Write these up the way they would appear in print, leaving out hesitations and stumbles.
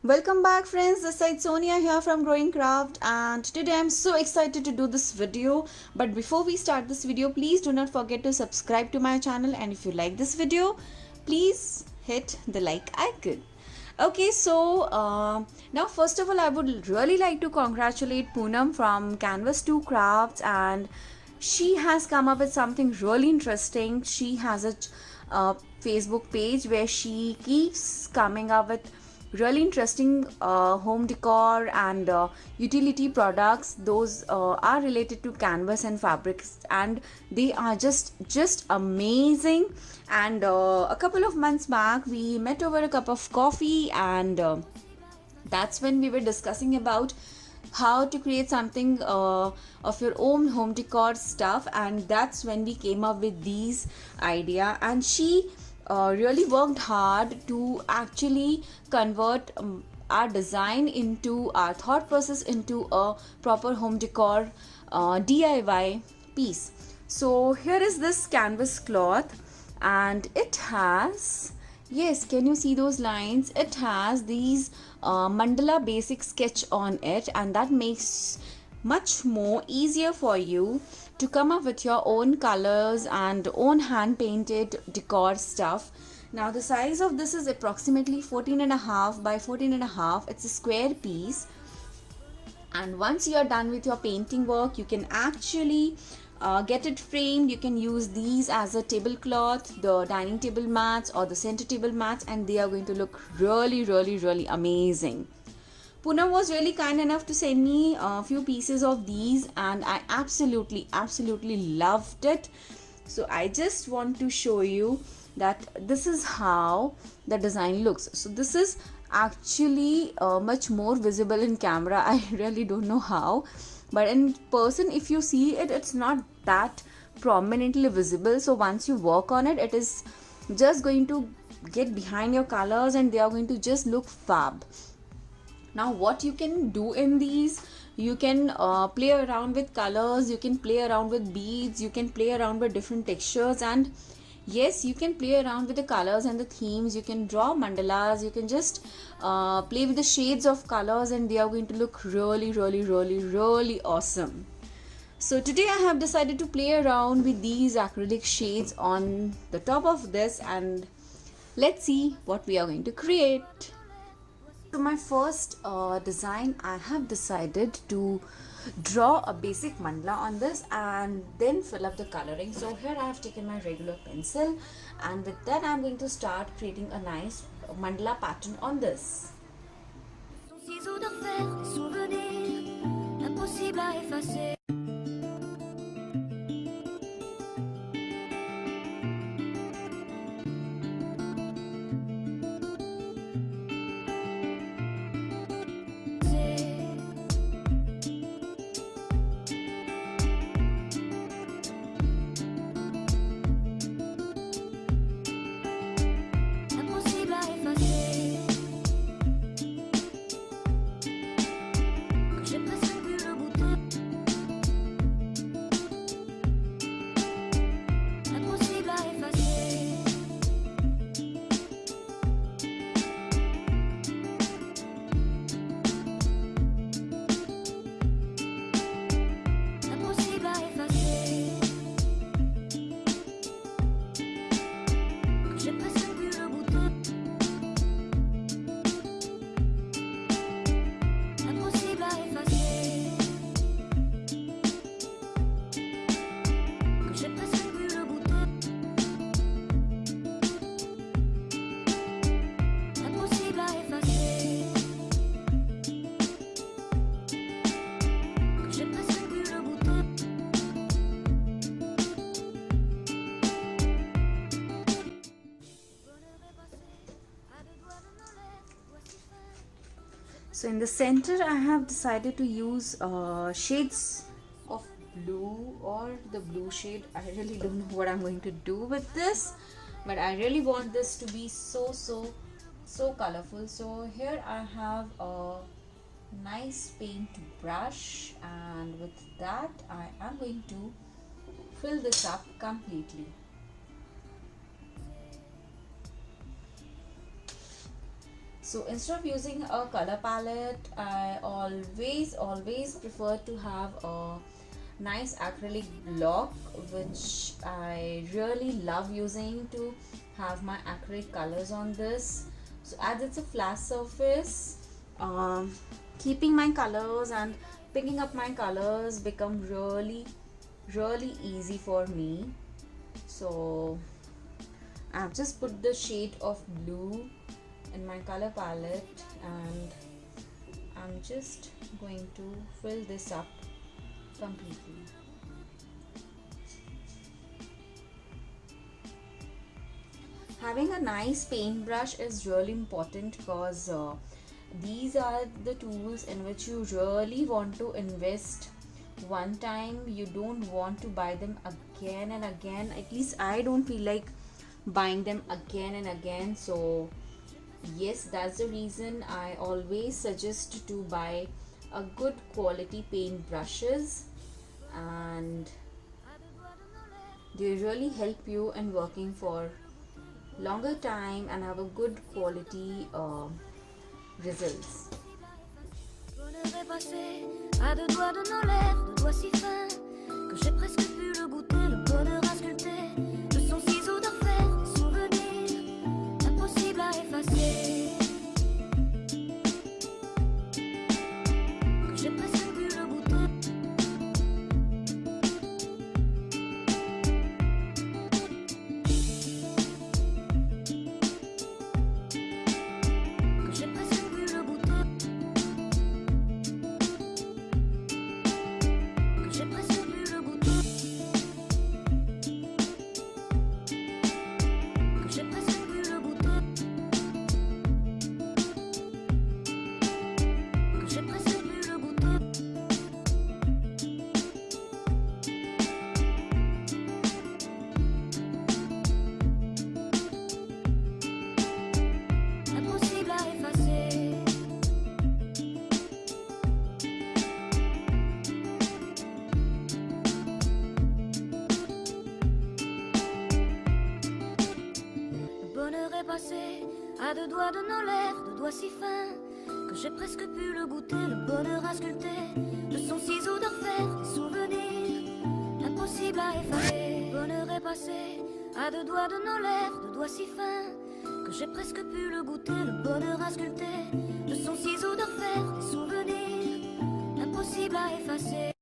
Welcome back friends, this side Sonia here from Growing Craft, and today I'm so excited to do this video. But before we start this video, please do not forget to subscribe to my channel, and if you like this video, please hit the like icon. Okay, so now first of all I would really like to congratulate Poonam from Canvas 2 Crafts, and she has come up with something really interesting. She has a Facebook page where she keeps coming up with really interesting home decor and utility products. Those are related to canvas and fabrics, and they are just amazing. And a couple of months back we met over a cup of coffee, and that's when we were discussing about how to create something of your own home decor stuff, and that's when we came up with these idea. And she really worked hard to actually convert our design into our thought process into a proper home decor DIY piece. So here is this canvas cloth, and it has, yes, can you see those lines? It has these mandala basic sketch on it, and that makes much more easier for you to come up with your own colors and own hand painted decor stuff. Now the size of this is approximately 14.5 by 14.5. It's a square piece, and once you are done with your painting work, you can actually get it framed. You can use these as a tablecloth, the dining table mats or the center table mats, and they are going to look really amazing. Poonam was really kind enough to send me a few pieces of these, and I absolutely loved it. So I just want to show you that this is how the design looks. So this is actually much more visible in camera. I really don't know how, but in person if you see it, it's not that prominently visible. So once you work on it, it is just going to get behind your colors, and they are going to just look fab. Now what you can do in these, you can play around with colors, you can play around with beads, you can play around with different textures, and yes, you can play around with the colors and the themes. You can draw mandalas, you can just play with the shades of colors, and they are going to look really awesome. So today I have decided to play around with these acrylic shades on the top of this, and let's see what we are going to create. So my first design, I have decided to draw a basic mandala on this and then fill up the coloring. So here I have taken my regular pencil, and with that I am going to start creating a nice mandala pattern on this. So in the center I have decided to use shades of blue, or the blue shade. I really don't know what I'm going to do with this, but I really want this to be so colorful. So here I have a nice paint brush, and with that I am going to fill this up completely. So instead of using a color palette, I always prefer to have a nice acrylic block, which I really love using to have my acrylic colors on this. So as it's a flat surface, keeping my colors and picking up my colors become really easy for me. So I've just put the shade of blue in my color palette, and I'm just going to fill this up completely. Having a nice paintbrush is really important, because these are the tools in which you really want to invest one time. You don't want to buy them again and again. At least I don't feel like buying them again and again. So yes, that's the reason I always suggest to buy a good quality paint brushes, and they really help you in working for longer time and have a good quality results. À deux doigts de nos lèvres, deux doigts si fins que j'ai presque pu le goûter, le bonheur à sculpter, de son ciseau d'enfer, des souvenirs impossibles à effacer. Que j'ai presque pu le goûter. Que j'ai presque pu le goûter. J'ai presque pu le goûter. Que j'ai presque pu le goûter. Que j'ai presque pu le goûter. Impossible à effacer. Passé à deux doigts de nos lèvres, deux doigts si fins que j'ai presque pu le goûter, le bonheur à sculpter, de son ciseau d'enfer, des souvenirs impossibles à effacer. Le bonheur est passé à deux doigts de nos lèvres, deux doigts si fins que j'ai presque pu le goûter, le bonheur à sculpter, de son ciseau d'enfer, des souvenirs impossibles à effacer.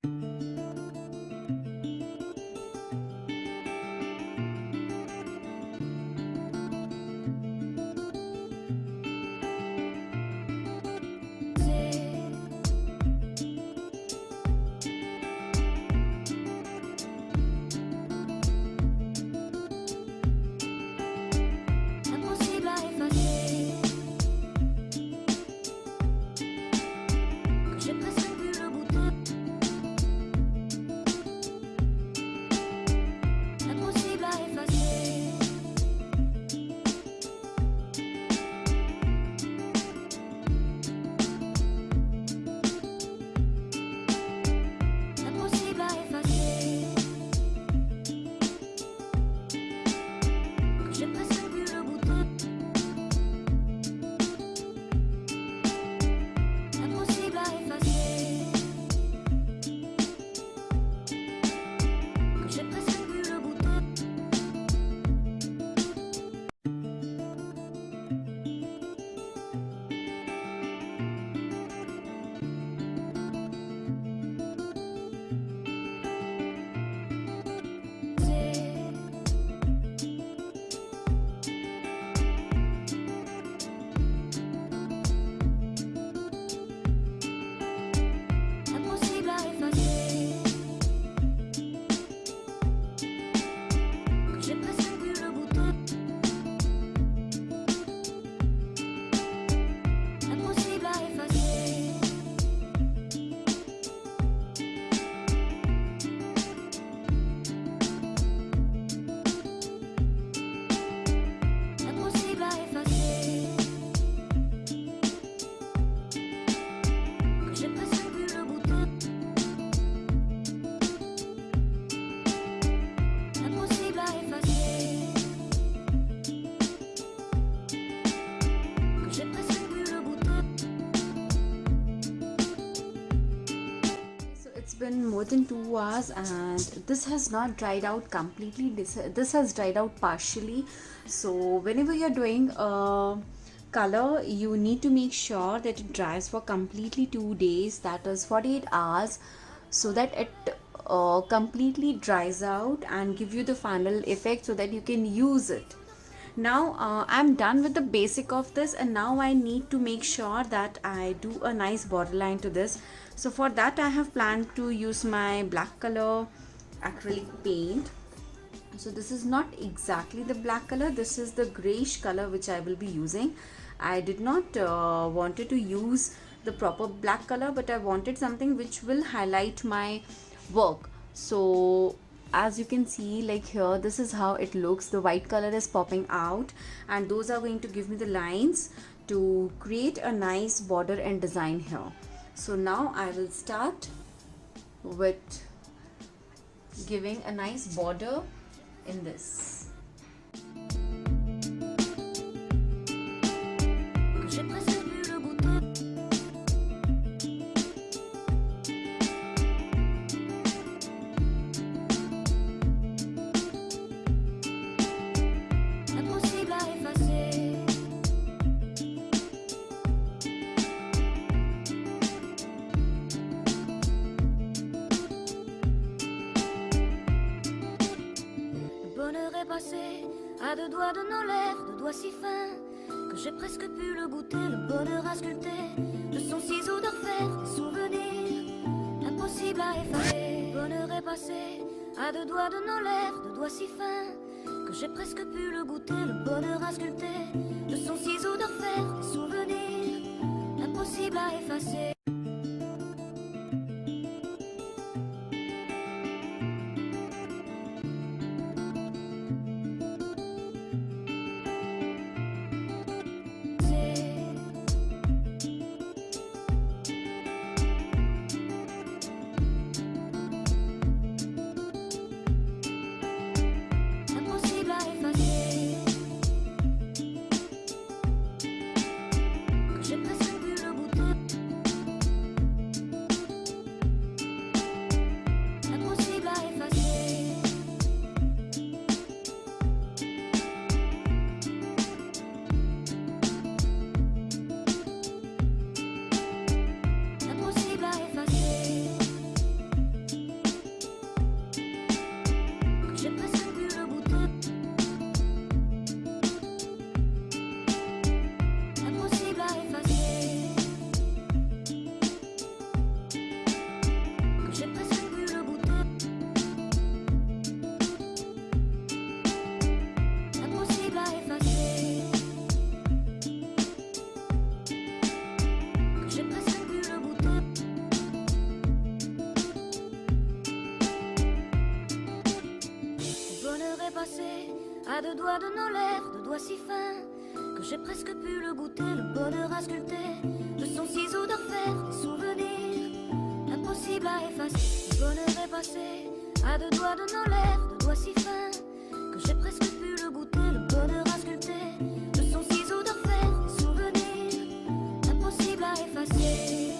been more than 2 hours and this has not dried out completely. This has dried out partially. So whenever you're doing a color, you need to make sure that it dries for completely 2 days, that is 48 hours, so that it completely dries out and give you the final effect so that you can use it. Now I'm done with the basic of this, and now I need to make sure that I do a nice borderline to this. So for that I have planned to use my black color acrylic paint. So this is not exactly the black color, this is the grayish color which I will be using. I did not wanted to use the proper black color, but I wanted something which will highlight my work. So as you can see, like here, this is how it looks. The white color is popping out, and those are going to give me the lines to create a nice border and design here. So now I will start with giving a nice border in this. À deux doigts de nos lèvres, deux doigts si fins que j'ai presque pu le goûter. Le bonheur à sculpter de son ciseau d'enfer, des souvenirs impossibles à effacer. Le bonheur est passé à deux doigts de nos lèvres, deux doigts si fins que j'ai presque pu le goûter. Le bonheur à sculpter de son ciseau d'enfer, des souvenirs impossibles à effacer. À deux doigts de nos lèvres, deux doigts si fins que j'ai presque pu le goûter. Le bonheur à sculpter de son ciseau d'enfer, des souvenirs impossibles à effacer. Le bonheur est passé à deux doigts de nos lèvres, deux doigts si fins que j'ai presque pu le goûter. Le bonheur à sculpter de son ciseau d'enfer, des souvenirs impossibles à effacer.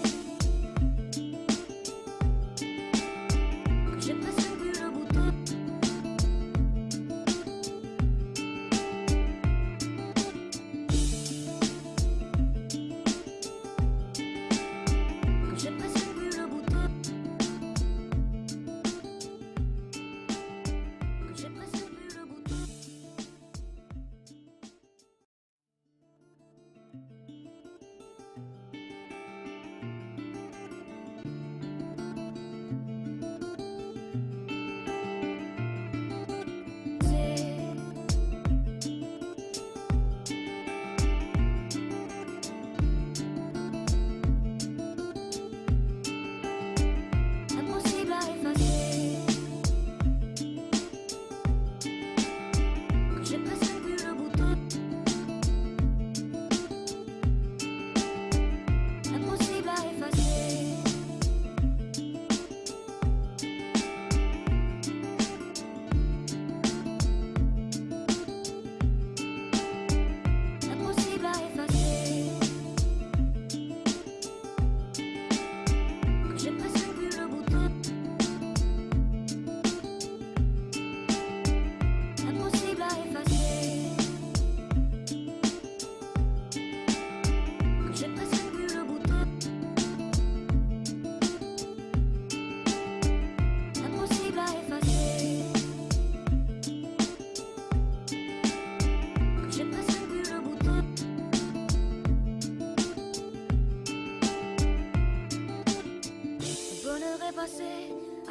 J'ai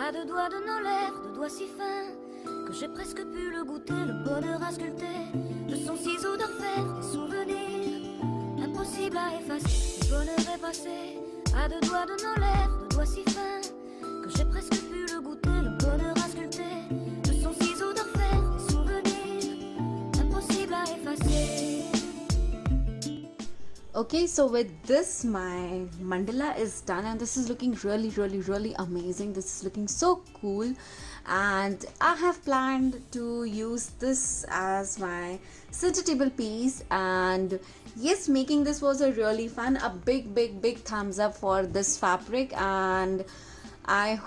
à deux doigts de nos lèvres, deux doigts si fins que j'ai presque pu le goûter, le bonheur à sculpter de son ciseau d'orfèvre, des souvenirs impossibles à effacer. Le bonheur est passé à deux doigts de nos lèvres, deux doigts si fins que j'ai presque pu le goûter, le bonheur à sculpter de son ciseau d'orfèvre, des souvenirs impossibles à effacer. Okay, so with this my mandala is done, and this is looking really amazing. This is looking so cool, and I have planned to use this as my center table piece. And yes, making this was a really fun. A big thumbs up for this fabric, and I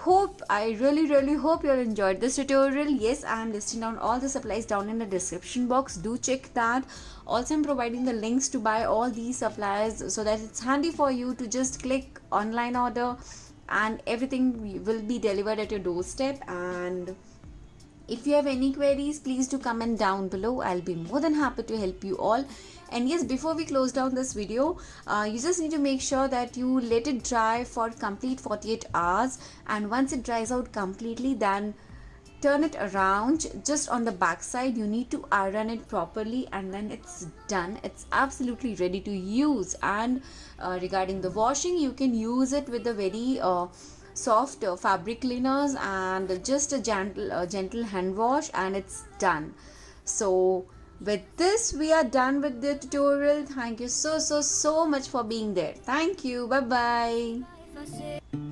really hope you all enjoyed this tutorial. Yes, I am listing down all the supplies down in the description box. Do check that. Also, I'm providing the links to buy all these supplies so that it's handy for you to just click online order and everything will be delivered at your doorstep. And if you have any queries, please do comment down below. I'll be more than happy to help you all. And yes, before we close down this video, you just need to make sure that you let it dry for complete 48 hours. And once it dries out completely, then turn it around just on the back side. You need to iron it properly, and then it's done. It's absolutely ready to use. And regarding the washing, you can use it with a very soft fabric cleaners and just a gentle hand wash, and it's done. So with this, we are done with the tutorial. Thank you so much for being there. Thank you. Bye bye.